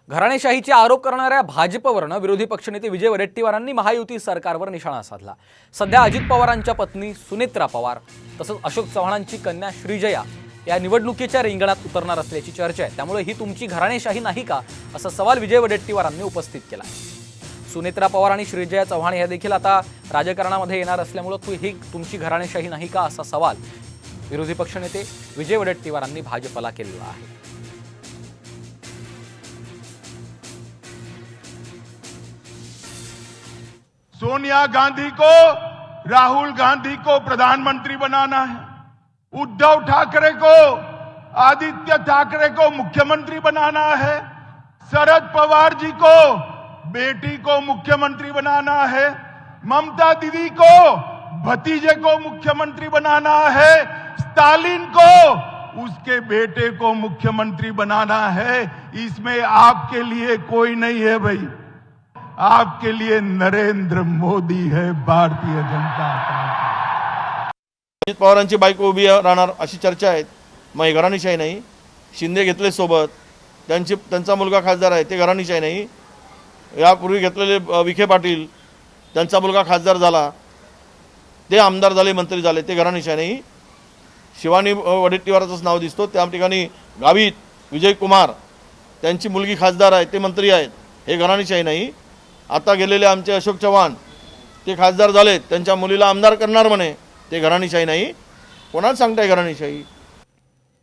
घराणेशाहीचे आरोप करणाऱ्या भाजपवरनं विरोधी पक्षनेते विजय वडेट्टीवारांनी महायुती सरकारवर निशाणा साधला। सध्या अजित पवारांच्या पत्नी सुनेत्रा पवार तसंच अशोक चव्हाणांची कन्या श्रीजया या निवडणुकीच्या रिंगणात उतरणार असल्याची चर्चा आहे। त्यामुळे ही तुमची घराणेशाही नाही का, असा सवाल विजय वडेट्टीवारांनी उपस्थित केला। सुनेत्रा पवार आणि श्रीजया चव्हाण या देखील आता राजकारणामध्ये येणार असल्यामुळे ही तुमची घराणेशाही नाही का, असा सवाल विरोधी पक्षनेते विजय वडेट्टीवारांनी भाजपला केलेला आहे। सोनिया गांधी को, राहुल गांधी को प्रधानमंत्री बनाना है, उद्धव ठाकरे को, आदित्य ठाकरे को मुख्यमंत्री बनाना है, शरद पवार जी को बेटी को मुख्यमंत्री बनाना है, ममता दीदी को भतीजे को मुख्यमंत्री बनाना है, स्टालिन को उसके बेटे को मुख्यमंत्री बनाना है। इसमें आपके लिए कोई नहीं है भाई, आपके लिए नरेंद्र मोदी है, भारतीय जनता पार्टी। अजित पवारांची बायको उभी राहणार अशी चर्चा आहे। मग घराणेशाही नाही। शिंदे घेतले सोबत, त्यांचा मुलगा खासदार आहे, ते घराणेशाही नाही। यापूर्वी घेतलेले विखे पाटील, त्यांचा मुलगा खासदार झाला, ते आमदार झाले, मंत्री झाले, ते घराणेशाही नाही। शिवानी वडेट्टीवाराचंच नाव दिसतो। त्या ठिकाणी गावित विजय कुमार, त्यांची मुलगी खासदार आहे, ते मंत्री आहेत, हे घराणेशाही नाही। आता गेलेले आमचे अशोक चव्हाण, ते खासदार झाले, त्यांच्या मुलीला आमदार करणार म्हणे, ते घराणेशाही नाही। कोणाला सांगताय घराणेशाही?